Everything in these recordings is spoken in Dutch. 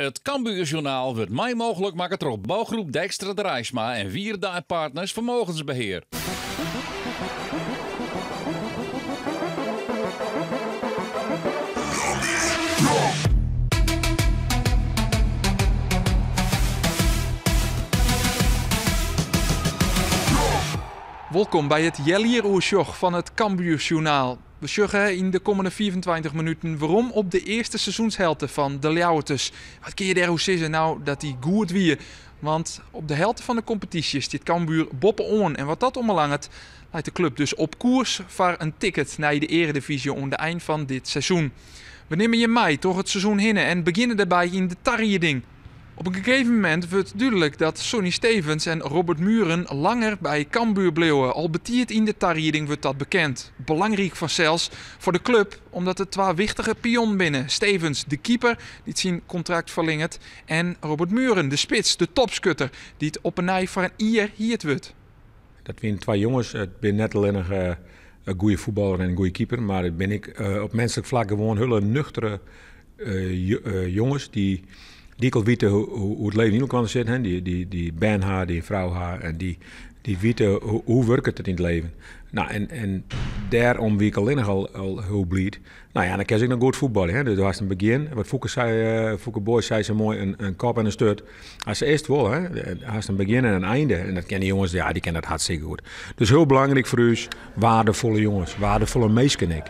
Het Cambuurjournaal wordt mij mogelijk maken door bouwgroep Dijkstra Drijsma en Wierdaai Partners Vermogensbeheer. Welkom bij het Jellier-oersjoch van het Cambuurjournaal. We sjuggen in de komende 24 minuten waarom op de eerste seizoenshelte van de Ljouwertes. Wat kun je daar zeggen? Nou, dat die goed wie. Want op de helte van de competitie zit Cambuur boppen on. En wat dat ombelangt, leidt de club dus op koers voor een ticket naar de Eredivisie aan het eind van dit seizoen. We nemen je mee door het seizoen heen en beginnen daarbij in de tarrieding. Op een gegeven moment wordt duidelijk dat Sonny Stevens en Robert Muren langer bij Cambuur bleven. Al betiert in de tarrieding wordt dat bekend. Belangrijk vanzelfs voor de club, omdat het twee wichtige pion binnen. Stevens, de keeper, die zijn contract verlengert. En Robert Muren, de spits, de topscutter, die het op een nij voor een ier hierd wordt. Dat zijn twee jongens. Het ben net alleen een goede voetballer en een goede keeper. Maar ben ik op menselijk vlak gewoon hele nuchtere jongens die al weten hoe het leven in elkaar zit. Hè? Die ben haar, die vrouw haar en die weten hoe werkt het in het leven. Nou, en daarom wie ik alleen al heel blied. Nou ja, dan kan ik nog goed voetballen. Hè? Dus dat was een begin. Wat Fouke Boys zei zo mooi, een kop en een stut. Als ze eerst wel, hè? Als een begin en een einde. En dat kennen jongens, ja, die kennen dat hartstikke goed. Dus heel belangrijk voor u, waardevolle jongens, waardevolle meesken ik.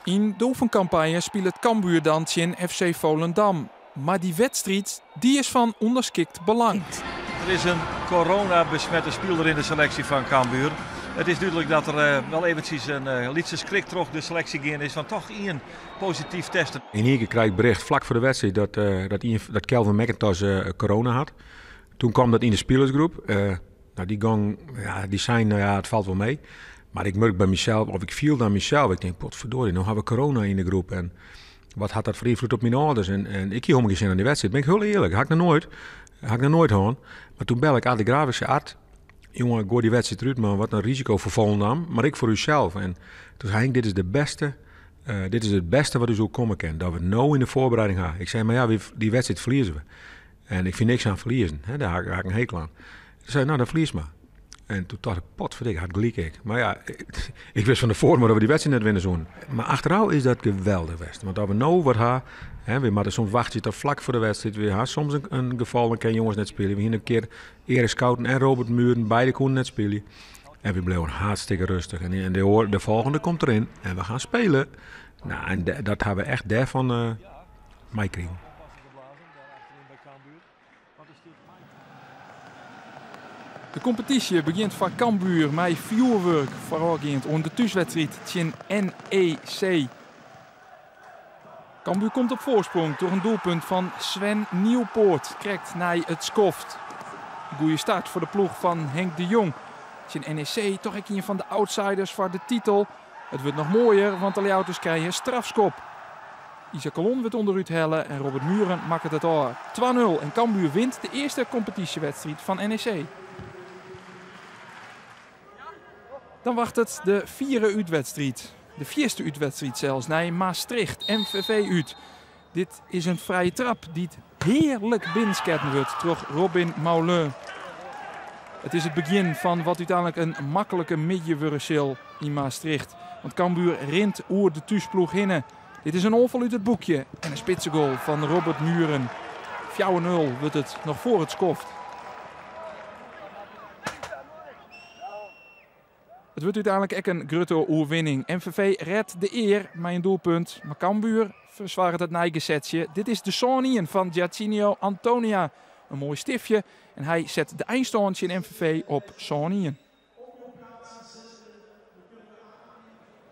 In de oefencampagne speelt het Cambuur dan tegen FC Volendam. Maar die wedstrijd die is van onderschikt belang. Er is een corona-besmette speler in de selectie van Cambuur. Het is duidelijk dat er wel eventjes een lietse schrik terug de selectie gaan is van toch één positief testen. In hier kreeg ik bericht vlak voor de wedstrijd dat Kelvin McIntosh corona had. Toen kwam dat in de spelersgroep. Die zijn, het valt wel mee. Maar ik merk bij mezelf, of ik viel naar mezelf. Ik denk, potverdorie, nou hebben we corona in de groep. En wat had dat voor invloed op mijn ouders? En ik hier om gezien aan die wedstrijd. Ben ik heel eerlijk, had ik nog nooit gehad. Maar toen bel ik aan de Grafische arts. Jongen, gooi die wedstrijd eruit, maar wat een risico voor Volendam. Maar ik voor uzelf. En toen zei ik, dit is het beste wat u zo komen kan. Dat we nou in de voorbereiding gaan. Ik zei, maar ja, die wedstrijd verliezen we. En ik vind niks aan verliezen. Hè? Daar ga ik een hekel aan. Toen zei, nou, dan verlies maar. En toen dacht ik, potverdikke, had gelijk ik. Maar ja, ik wist van tevoren maar dat we die wedstrijd net winnen zoen. Maar achteraf is dat geweldig geweest. Want als we nou wat hebben, we moeten soms wachten tot vlak voor de wedstrijd weer. Soms een geval, dan kan jongens net spelen. We gingen een keer Erik Schouten en Robert Muren, beide konden net spelen. En we bleven hartstikke rustig. En de volgende komt erin en we gaan spelen. Nou, en dat hebben we echt daarvan meekregen. De competitie begint van Cambuur met vuurwerk voorafgaand aan de thuiswedstrijd tegen NEC. Cambuur komt op voorsprong door een doelpunt van Sven Nieuwpoort. Krijgt naar het skoft. Goeie start voor de ploeg van Henk de Jong. Tegen NEC toch een van de outsiders voor de titel. Het wordt nog mooier, want de Ljouwertes krijgen strafschop. Isaac Colon wordt onderuit hellen en Robert Muren maakt het al 2-0. En Cambuur wint de eerste competitiewedstrijd van NEC. Dan wacht het de vierde uitwedstrijd. De vierste uitwedstrijd zelfs, naar Maastricht, MVV uit. Dit is een vrije trap die het heerlijk binnensketten wordt door Robin Moulin. Het is het begin van wat uiteindelijk een makkelijke middenwurzel in Maastricht. Want Cambuur rint oer de thuisploeg hinnen. Dit is een onval uit het boekje en een spitsengoal van Robert Muren. 4-0 wordt het nog voor het skoft. Het wordt uiteindelijk ook een grote overwinning. MVV redt de eer met een doelpunt. Maar Cambuur verzwaart het nijgezetje. Dit is de Sonien van Giacinio Antonia. Een mooi stiftje. En hij zet de eindstand in MVV op Sonien.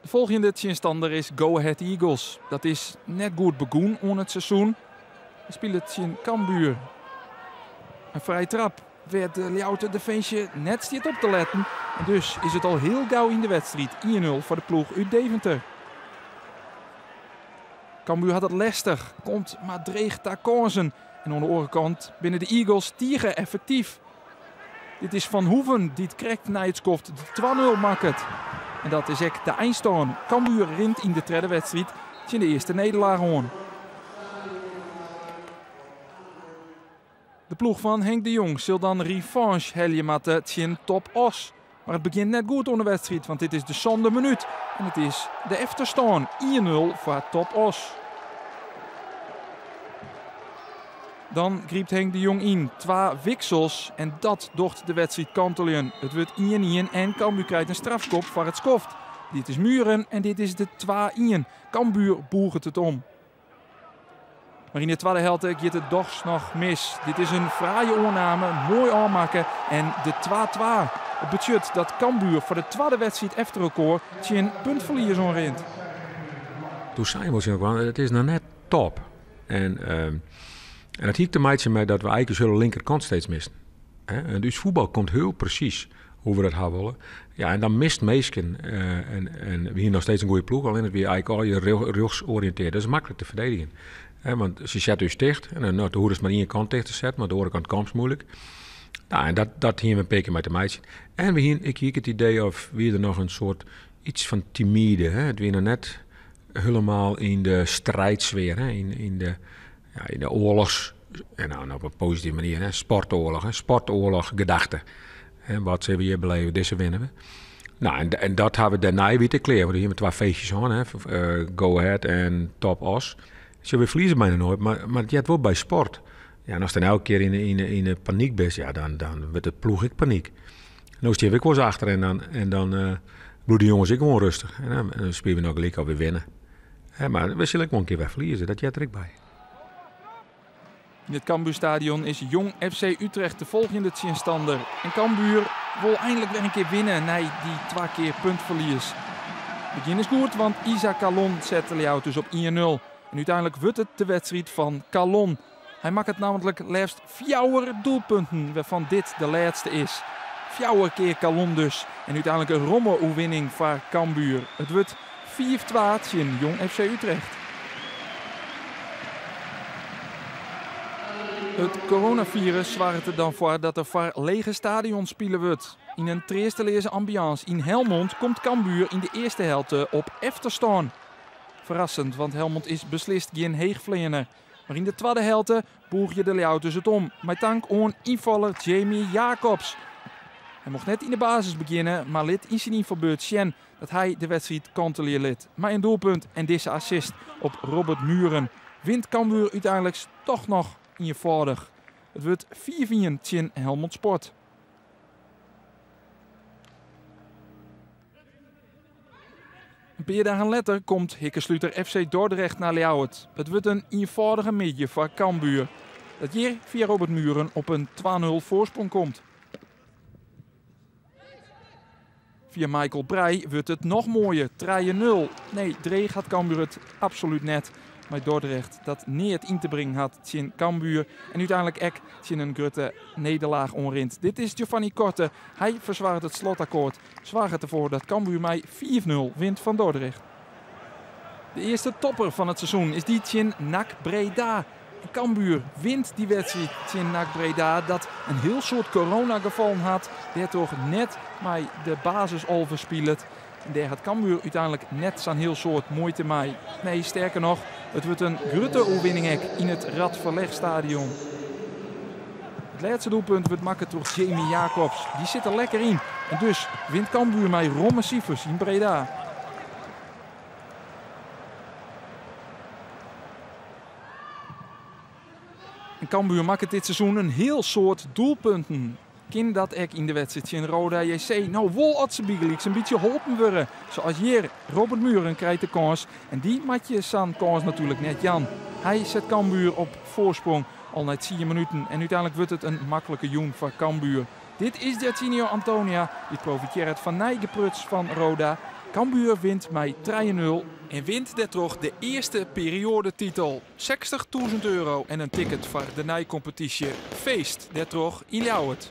De volgende tegenstander is Go Ahead Eagles. Dat is net goed begonnen aan het seizoen. We spelen het in Cambuur. Een vrije trap. Werd de Ljouwerter defensie net stiet op te letten. En dus is het al heel gauw in de wedstrijd. 1-0 voor de ploeg uit Deventer. Cambuur had het lastig. Komt maar dreigt daar kansen. En aan de andere kant binnen de Eagles tieren effectief. Dit is Van Hoeven die het krijgt naar het skoft. De 2-0 maakt het. En dat is ook de eindstand. Cambuur rint in de tweede wedstrijd in de eerste nederlaag aan. De ploeg van Henk de Jong zal dan revanche helje matten tegen Top Os. Maar het begint net goed onder de wedstrijd, want dit is de zonde minuut. En het is de efterstand 1-0 voor Top Os. Dan griept Henk de Jong in. 2 wissels en dat docht de wedstrijd kantelen. Het wordt 1-1 en Cambuur krijgt een strafschop voor het skoft. Dit is Muren en dit is de 2-1. Cambuur boert het om. Maar in de tweede helft gaat het toch nog mis. Dit is een fraaie oorname, mooi aanmaken en de 2-2. Het betekent dat Cambuur voor de tweede wedstrijd efter elkaar een puntverlies onrint. Toen zei we ook wel, het is nog net top. En dat heeft te maken met dat we eigenlijk zullen linkerkant steeds missen. En dus voetbal komt heel precies hoe we dat gaan willen. Ja, en dan mist Meesken. En we hier nog steeds een goede ploeg. Alleen het weer eigenlijk al je rugsoriënteerd. Dat is makkelijk te verdedigen. Want ze zetten dus dicht. En dan hoeven ze maar één kant dicht te zetten. Maar de andere kant komt moeilijk. Nou, en dat hier een beetje met de meisje. En ik hier het idee of we er nog een soort iets van timide. Het weer nog net helemaal in de strijdsfeer. In de oorlogs. En nou op een positieve manier. Sportoorlog. Sportoorlog gedachte. Wat ze hier beleven, deze winnen we. Nou, en dat hebben we daarna weer te kleren. We hebben hier met 2 feestjes aan. Go Ahead en Top Os. Ze weer verliezen bijna nooit. Maar het wordt bij sport. Ja, en als je dan elke keer in de paniek bent, ja, dan wordt het ploeg ik paniek. En dan ik was achter en dan doen de jongens ik gewoon rustig. En dan spelen we nog gelijk alweer winnen. Maar we zullen gewoon een keer weer verliezen, dat jij er ook bij. In het Cambuurstadion is Jong FC Utrecht de volgende tegenstander. En Cambuur wil eindelijk weer een keer winnen na die 2 keer puntverlies. Het begin is goed, want Isaac Calon zet de dus op 1-0. En uiteindelijk wordt het de wedstrijd van Calon. Hij maakt het namelijk liefst 4 doelpunten, waarvan dit de laatste is. 4 keer Calon dus. En uiteindelijk een rommeloewinning voor Cambuur. Het wordt 4-2 in Jong FC Utrecht. Het coronavirus zorgt er dan voor dat er voor lege stadions spelen wordt. In een treesteleerse ambiance in Helmond komt Cambuur in de eerste helft op efterstand. Verrassend, want Helmond is beslist geen heegvleener. Maar in de tweede helft boeg je de Leeuwarden het om. Met dank aan invaller Jamie Jacobs. Hij mocht net in de basis beginnen, maar lid in zijn invalbeurt Sjen dat hij de wedstrijd kantelen liet. Maar een doelpunt en deze assist op Robert Muren wint Cambuur uiteindelijk toch nog eenvoudig. Het wordt 4-4 in Helmond Sport. Een paar dagen later komt Hikkesluiter FC Dordrecht naar Leeuwarden. Het wordt een eenvoudige midje voor Cambuur. Dat hier via Robert Muren op een 2-0 voorsprong komt. Via Michael Breij wordt het nog mooier, 3-0. Nee, Dree gaat Cambuur het absoluut net. Maar Dordrecht dat niet in te brengen had tegen Cambuur. En uiteindelijk ook tegen een grote nederlaag onrint. Dit is Giovanni Korte. Hij verzwaart het slotakkoord. Zwaar het ervoor dat Cambuur mij 4-0 wint van Dordrecht. De eerste topper van het seizoen is die tegen NAC Breda. En Cambuur wint die wedstrijd tegen NAC Breda dat een heel soort coronagevallen had. Die toch net met de basis al verspeeld. En daar had Cambuur uiteindelijk net zo'n heel soort moeite mee. Nee, sterker nog, het wordt een grote overwinning in het Radverlegstadion. Het laatste doelpunt wordt maken door Jamie Jacobs. Die zit er lekker in. En dus wint Cambuur met Romme Sievers in Breda. En Cambuur maakt dit seizoen een heel soort doelpunten. Kind dat ik in de wedstrijd in Roda JC nou wol Atsebigelix een beetje geholpen worden. Zoals hier, Robert Muren krijgt de kans. En die matje zijn kans natuurlijk net Jan. Hij zet Cambuur op voorsprong al na 10 minuten. En uiteindelijk wordt het een makkelijke joen voor Cambuur. Dit is Gertinho Antonia. Die profiteert van Nijgepruts van Roda. Cambuur wint met 3-0 en wint daardoor de eerste periodetitel. €60.000 en een ticket voor de Nijcompetitie. Feest daardoor in Leeuwarden.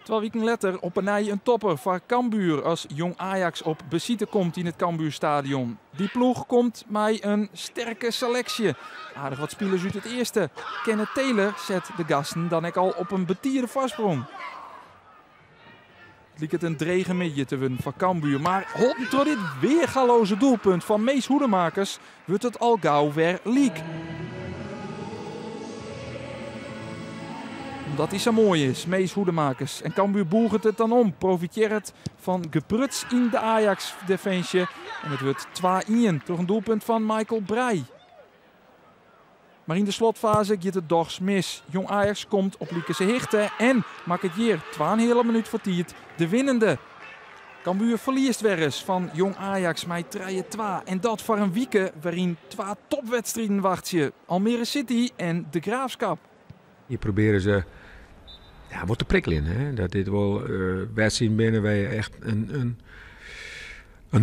2 weken later op een topper van Cambuur als Jong Ajax op bezieten komt in het Cambuurstadion. Die ploeg komt met een sterke selectie. Aardig wat spelers uit het eerste. Kenneth Taylor zet de gasten dan ook al op een betierde voorsprong. Het liep het een dreigemiddje te winnen van Cambuur. Maar door dit weergaloze doelpunt van Mees Hoedemakers wordt het al gauw weer leak. Omdat hij zo mooi is, Mees Hoedemakers. En Cambuur boegt het dan om. Profiteert van gepruts in de Ajax-defensie. En het wordt 2-1 door een doelpunt van Michael Breij. Maar in de slotfase gaat het dochs mis. Jong Ajax komt op Liekese Hichte en maakt het hier 2,5 minuut voor tijd de winnende. Cambuur verliest weer eens van Jong Ajax met 3-2. En dat voor een week waarin 2 topwedstrijden wachten. Almere City en de Graafschap. Hier proberen ze wat te prikkelen. Hè? Dat dit wel wedstrijden binnen waar je echt een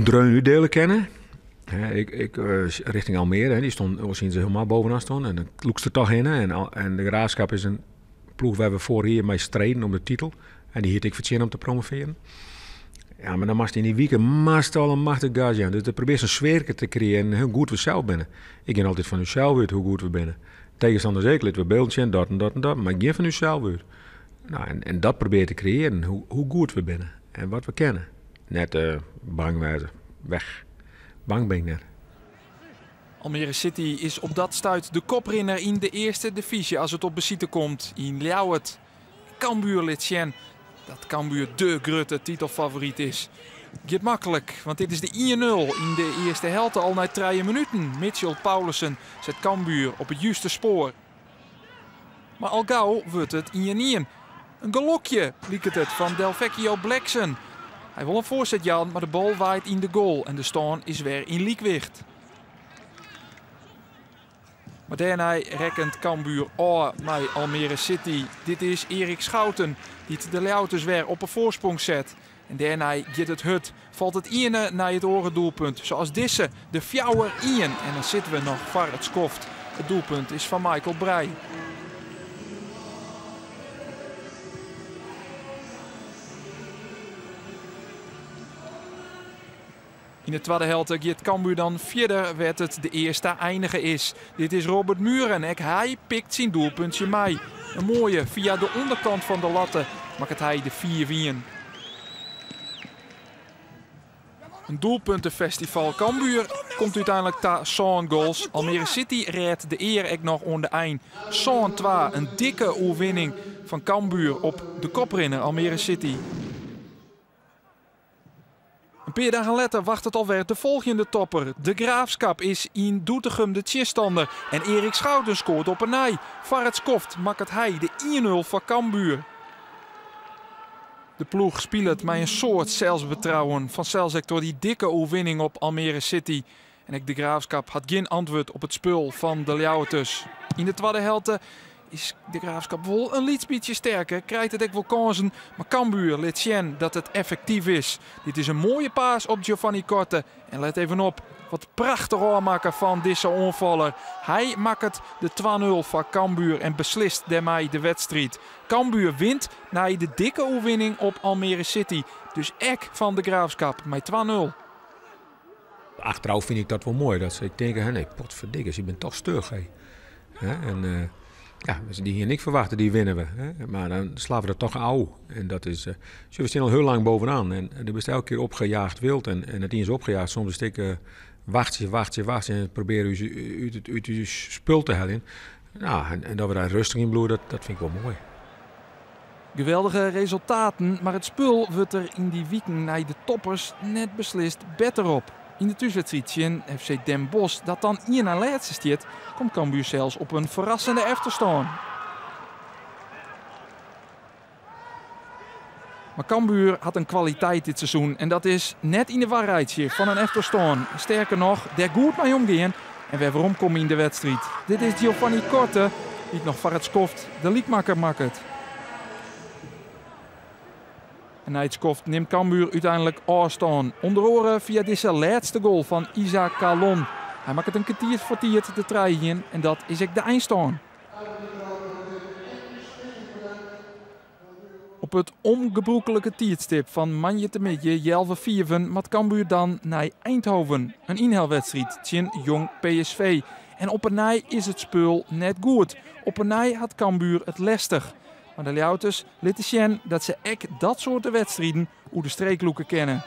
dreun uitdelen kennen. Ik richting Almere, die stond zien ze helemaal bovenaan stonden. En dan loek ze er toch in. En de Graafschap is een ploeg waar we voor hier mee strijden om de titel. En die hield ik verdienen om te promoveren. Ja, maar dan mag je in die weken al een machtig gas aan. Dus dan probeer je een sfeer te creëren en hoe goed we zelf binnen. Ik ken altijd van uzelf uit hoe goed we binnen. Tegenstander zeker, laten we beeldje en dat. Maar geen van uzelf uit. Nou, en dat probeer je te creëren, hoe goed we binnen. En wat we kennen. Net bang wijzen, weg. Bang ben ik net. Almere City is op dat stuit de koprenner in de eerste divisie als het op bezieten komt in Ljouwert. Cambuur liet zien dat Cambuur de grote titelfavoriet is. Gaat makkelijk, want dit is de 1-0 in de eerste helft al na 3 minuten. Mitchell Paulussen zet Cambuur op het juiste spoor. Maar al gauw wordt het 1-1. Een galokje liek het van Delvecchio Blackson. Hij wil een voorzet Jan, maar de bal waait in de goal en de stand is weer in liekwicht. Maar daarna rekent Cambuur met Almere City. Dit is Erik Schouten die de Leeuwters weer op een voorsprong zet. En daarna gaat het hut, valt het ene naar het orendoelpunt. Zoals deze, de fjouwer Ian. En dan zitten we nog voor het skoft. Het doelpunt is van Michael Breij. In de tweede helft gaat Cambuur dan verder werd het de eerste eindige is. Dit is Robert Muren en hij pikt zijn doelpuntje mee. Een mooie via de onderkant van de latten maakt hij de 4-4. Een doelpuntenfestival. Cambuur komt uiteindelijk ta 100 goals. Almere City redt de eer ook nog onder de eind. 102, een dikke overwinning van Cambuur op de koprenner Almere City. Een paar dagen later wacht het alweer de volgende topper. De Graafschap is in Doetinchem de tjiststander. En Erik Schouten scoort op een nij. Farret Skoft maakt hij de 1-0 voor Cambuur. De ploeg speelt met een soort zelfvertrouwen van zelfs door die dikke overwinning op Almere City. En de Graafschap had geen antwoord op het spul van de Leeuwters. In de tweede helft is de Graafschap wel een beetje sterker, krijgt het ook wel kansen, maar Cambuur laat zien dat het effectief is. Dit is een mooie paas op Giovanni Korte. En let even op, wat prachtig aanmaken van deze onvaller. Hij maakt de 2-0 van Cambuur en beslist daarmee de wedstrijd. Cambuur wint na de dikke overwinning op Almere City. Dus ek van de Graafschap met 2-0. Achteraf vind ik dat wel mooi. Dat ze denken, nee, potverdikkers, je bent toch stug. En die hier niks verwachten, die winnen we. Hè? Maar dan slaan we er toch ouw. En dat is, we staan al heel lang bovenaan. En er is elke keer opgejaagd wild. En het is opgejaagd. Soms een stuk wacht je. En proberen uit je spul te halen. Nou, en dat we daar rustig in bloeien, dat vind ik wel mooi. Geweldige resultaten, maar het spul wordt er in die weken naar de toppers net beslist beter op. In de thuiswedstrijd in FC Den Bosch, dat dan hier naar laatste stiert, komt Cambuur zelfs op een verrassende achterstand. Maar Cambuur had een kwaliteit dit seizoen en dat is net in de waarheidje van een achterstand. Sterker nog, daar goed mee omgaan en weer waarom komen in de wedstrijd. Dit is Giovanni Korte, die het nog voor het skoft de liekmaker maakt. En na het skoft neemt Cambuur uiteindelijk afstand. Onder oren via deze laatste goal van Isaac Kalon. Hij maakt het een kwartier voor tiert de trein en dat is ook de eindstand. Op het ongebroekelijke tijdstip van Manje te Midje, Jelve Vierven, met Cambuur dan naar Eindhoven. Een inhaalwedstrijd tegen Jong PSV. En op een nij is het spul net goed. Op een nij had Cambuur het lastig. Maar de Ljauters lieten zien dat ze ook dat soort wedstrijden hoe de streekloeken kennen.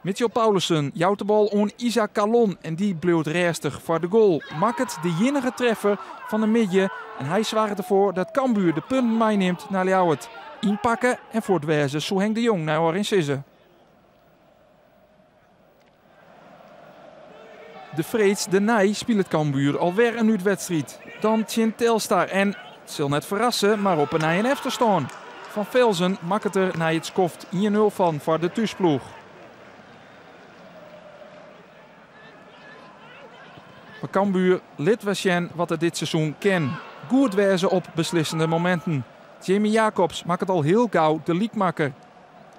Mitchell Paulussen jouwt de bal aan Isaac Calon en die bleef restig voor de goal. Maakt het de enige treffer van de midje en hij zwaart ervoor dat Cambuur de punten meeneemt naar Ljouwert. Inpakken en voor het wezen zo Henk de Jong naar Orin Sissen. De Vreeds de Nij speelt het Cambuur alweer een uitwedstrijd. Dan Tjen Telstar en, het zal net verrassen, maar op een nij en efter staan. Van Velzen maakt het er naar het skoft 1-0 van voor de thuisploeg. Maar Cambuur liet wel zien wat het dit seizoen ken. Goed wezen op beslissende momenten. Jamie Jacobs maakt het al heel gauw de liekmaker.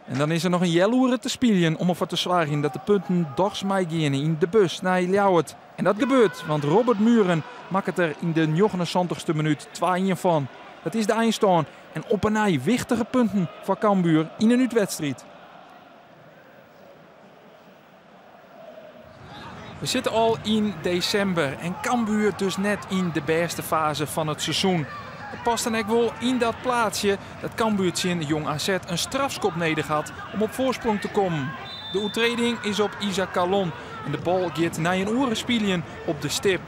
En dan is er nog een jaloere te spelen om ervoor te zorgen dat de punten doors meegaan in de bus naar Ljouwert. En dat gebeurt, want Robert Muren maakt het er in de 79ste minuut 2-1 van. Dat is de eindstand en op een nij wichtige punten voor Cambuur in een uitwedstrijd. We zitten al in december en Cambuur dus net in de beste fase van het seizoen. Het past dan ook wel in dat plaatsje dat Cambuurtje Jong AZ een strafschop nodig had om op voorsprong te komen. De overtreding is op Isaac Calon en de bal gaat naar een orenspielien op de stip.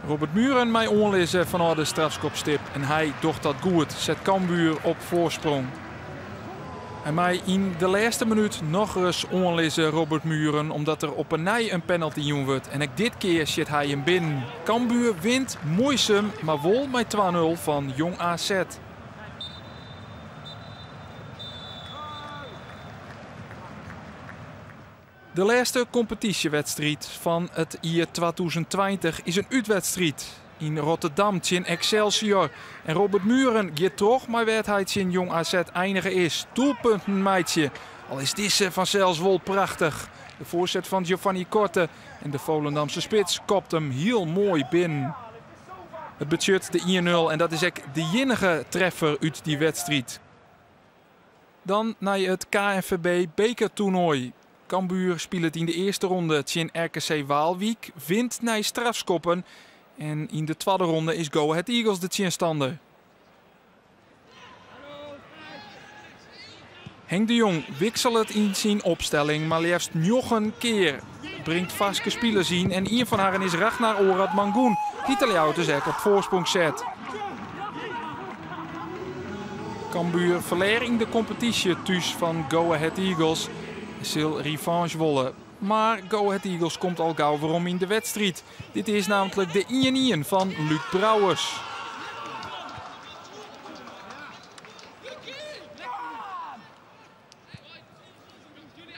Robert Muren mij onlezen van de strafschopstip en hij doet dat goed, zet Cambuur op voorsprong. En mij in de laatste minuut nog eens onlezen Robert Muren omdat er op een nij een penalty jongen wordt. En ook dit keer zit hij hem binnen. Cambuur wint moeisem, maar wel met 2-0 van Jong AZ. De laatste competitiewedstrijd van het jaar 2020 is een uitwedstrijd. In Rotterdam tegen Excelsior. En Robert Muren gaat toch maar werd hij tegen Jong AZ eindigen is. Doelpunten meidje. Al is deze van zelfs wel prachtig. De voorzet van Giovanni Korte en de Volendamse spits kopt hem heel mooi binnen. Het budget de 1-0 en dat is ook de enige treffer uit die wedstrijd. Dan naar het KNVB bekertoernooi. Cambuur speelt het in de eerste ronde tegen RKC Waalwijk. Wint naar strafschoppen. En in de tweede ronde is Go Ahead Eagles de tegenstander. Henk de Jong wisselt het in zijn opstelling, maar liefst nog een keer. Brengt vaste spelers in en een van hen is Ragnar Orad Mangoen. Die de Ljauters op voorsprong zet. Cambuur verleer in de competitie thuis van Go Ahead Eagles. Zal revanche wollen. Maar Go Ahead Eagles komt al gauw waarom in de wedstrijd. Dit is namelijk de 1-1 van Luc Brouwers.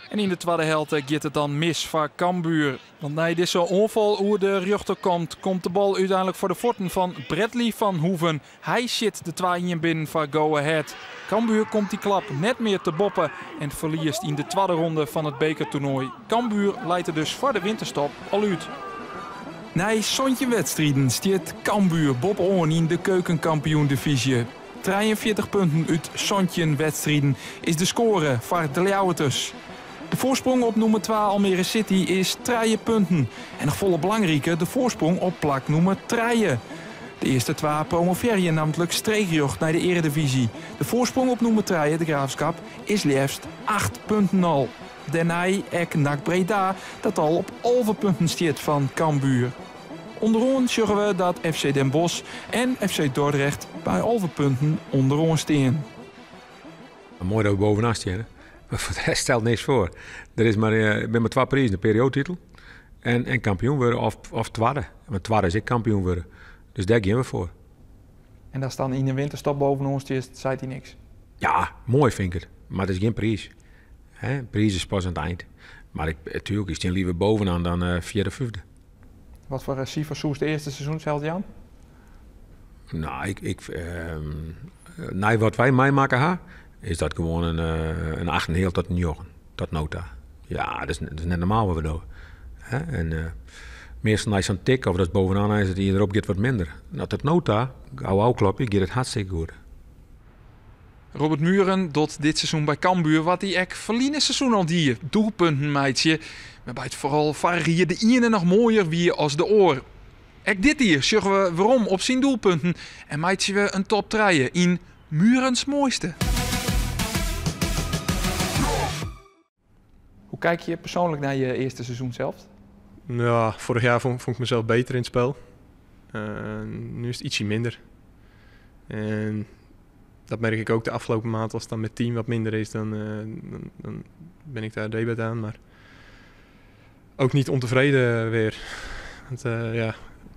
En in de tweede helft gaat het dan mis voor Cambuur. Want na deze onval hoe de rechter komt de bal uiteindelijk voor de voeten van Bradley van Hoeven. Hij zit de 2-1 binnen voor Go Ahead. Cambuur komt die klap net meer te boppen en verliest in de tweede ronde van het bekertoernooi. Cambuur leidt er dus voor de winterstop al uit. Na zontje wedstrijden stiert Cambuur Bob on in de keukenkampioen-divisie. 43 punten uit zontje wedstrijden is de score voor de Ljauters. De voorsprong op nummer 2 Almere City is 3 punten. En nog volle belangrijke de voorsprong op plak nummer 3. De eerste 2 promoveren namelijk streekjocht naar de eredivisie. De voorsprong op nummer 3, de Graafschap, is liefst 8 punten al. Daarna ek NAC Breda dat al op 11 punten stiert van Cambuur. Onderaan zorgen we dat FC Den Bosch en FC Dordrecht bij 11 punten onderaan staan. Mooi dat we bovenaan staan. Voor de rest stelt niks voor. Er is maar, ik ben met 2 prijzen, de periodetitel en kampioen worden of tweede. Met tweede is ik kampioen worden. Dus daar gaan we voor. En daar staan in de winterstop boven ons, zei hij niks. Ja, mooi vind ik het. Maar het is geen prijs. Prijs is pas aan het eind. Maar natuurlijk is het liever bovenaan dan vierde, vijfde. Wat voor cijfers zoest de eerste seizoensheld, Jan? Nou, wat wij meemaken is dat gewoon een 8,5 tot een 9. Tot nota. Ja, dat is net normaal wat we doen. En Meestal is een tik of dat is bovenaan is het hier erop gaat wat minder. Nou, tot nota, gauw klopje, gaat het hartstikke goed. Robert Muren doet dit seizoen bij Cambuur wat hij echt verliezen seizoen al die doelpunten meidje. Maar bij het vooral varieer de ene nog mooier wie als de oor. Ook dit hier zorgen we waarom op zijn doelpunten en meidje we een top 3 in Murens mooiste. Hoe kijk je persoonlijk naar je eerste seizoen zelf? Ja, vorig jaar vond ik mezelf beter in het spel. Nu is het ietsje minder. En dat merk ik ook de afgelopen maand. Als het dan met team wat minder is, dan ben ik daar debat aan. Maar ook niet ontevreden weer. Want ja,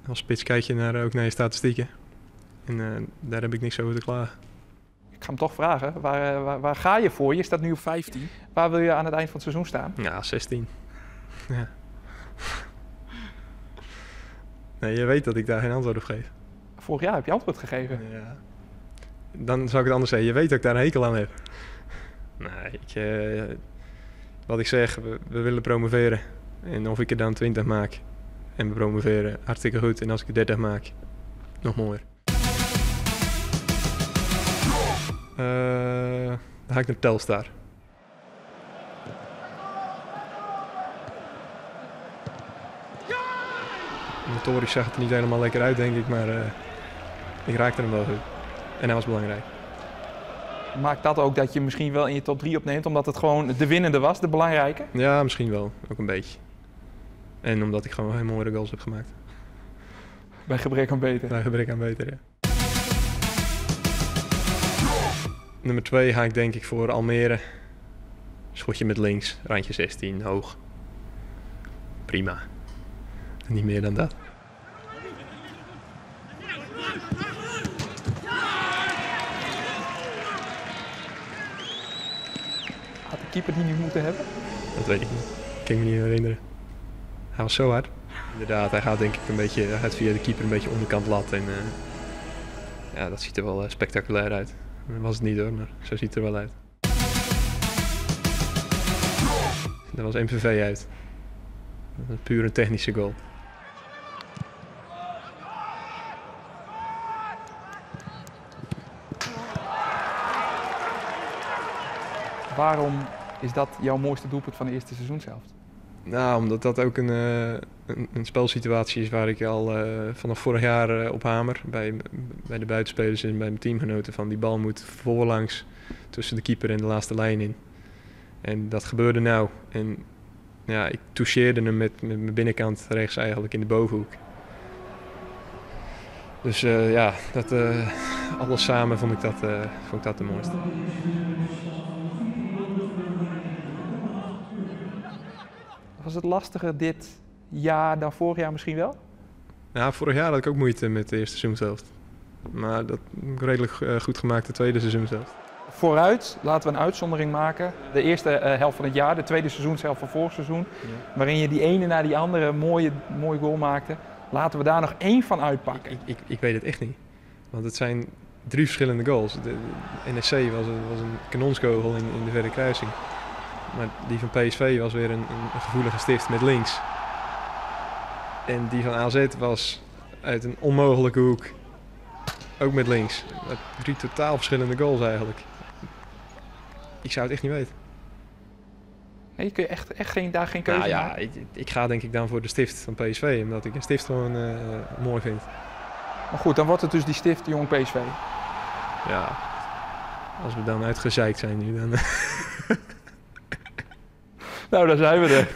als spits kijk je ook naar je statistieken. En daar heb ik niks over te klagen. Ik ga hem toch vragen, waar ga je voor? Je staat nu op 15. Waar wil je aan het eind van het seizoen staan? Ja, 16. Ja. Nee, je weet dat ik daar geen antwoord op geef. Vorig jaar heb je antwoord gegeven. Ja. Dan zou ik het anders zeggen. Je weet dat ik daar een hekel aan heb. Nee, wat ik zeg, we willen promoveren. En of ik er dan 20 maak en we promoveren, hartstikke goed. En als ik er 30 maak, nog mooier. Dan ga ik naar Telstar. Motorisch zag het er niet helemaal lekker uit, denk ik, maar ik raakte hem wel goed. En hij was belangrijk. Maakt dat ook dat je misschien wel in je top 3 opneemt, omdat het gewoon de winnende was, de belangrijke? Ja, misschien wel. Ook een beetje. En omdat ik gewoon heel mooie goals heb gemaakt. Bij gebrek aan beter. Bij gebrek aan beter, ja. Nummer 2 ga ik denk ik voor Almere. Schotje met links, randje 16, hoog. Prima. Niet meer dan dat. Had de keeper die niet moeten hebben? Dat weet ik niet. Ik kan me niet herinneren. Hij was zo hard. Inderdaad, hij gaat denk ik een beetje, hij gaat via de keeper een beetje onderkant lat. En ja, dat ziet er wel spectaculair uit. Dat was het niet hoor, maar zo ziet het er wel uit. Dat was MVV uit. Dat was puur een technische goal. Waarom is dat jouw mooiste doelpunt van de eerste seizoenshelft? Nou, omdat dat ook een spelsituatie is waar ik al vanaf vorig jaar op hamer. Bij de buitenspelers en bij mijn teamgenoten van die bal moet voorlangs tussen de keeper en de laatste lijn in. En dat gebeurde nou. En ja, ik toucheerde hem met mijn binnenkant rechts eigenlijk in de bovenhoek. Dus ja, alles samen vond ik dat de mooiste. Was het lastiger dit jaar dan vorig jaar misschien wel? Ja, vorig jaar had ik ook moeite met de eerste seizoenshelft. Maar dat heb ik redelijk goed gemaakt de tweede seizoenshelft. Vooruit, laten we een uitzondering maken. De eerste helft van het jaar, de tweede seizoenshelft van vorig seizoen. Ja. Waarin je die ene na die andere mooie goal maakte. Laten we daar nog één van uitpakken. Ik weet het echt niet. Want het zijn 3 verschillende goals. De NEC was een kanonskogel in de verre kruising. Maar die van PSV was weer een gevoelige stift met links. En die van AZ was uit een onmogelijke hoek. Ook met links. 3 totaal verschillende goals eigenlijk. Ik zou het echt niet weten. Nee, kun je echt daar geen keuze maken? maken? Ja, ik ga denk ik dan voor de stift van PSV. Omdat ik een stift gewoon mooi vind. Maar goed, dan wordt het dus die stift Jong PSV. Ja, als we dan uitgezeikt zijn nu dan... Nou, daar zijn we er.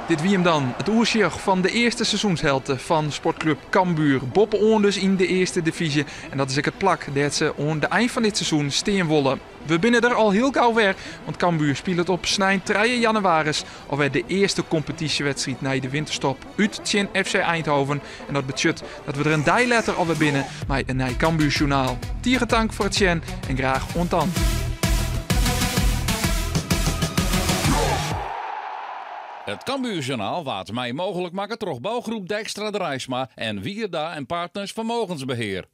Dit wie hem dan, het oersjag van de eerste seizoenshelte van sportclub Cambuur. Boppen on dus in de eerste divisie. En dat is ook het plak dat ze aan de eind van dit seizoen steenwollen. We binnen er al heel gauw weer, want Cambuur speelt het op 3 januari. Alweer de eerste competitiewedstrijd na de winterstop uit Tjen FC Eindhoven. En dat betekent dat we er een dijletter alweer binnen met een nieuw Cambuur journaal. Tierendank voor het Tjen en graag ontan. Het Cambuurjournaal waard mij mogelijk maken door bouwgroep Dijkstra de Rijsma en Wierda en Partners Vermogensbeheer.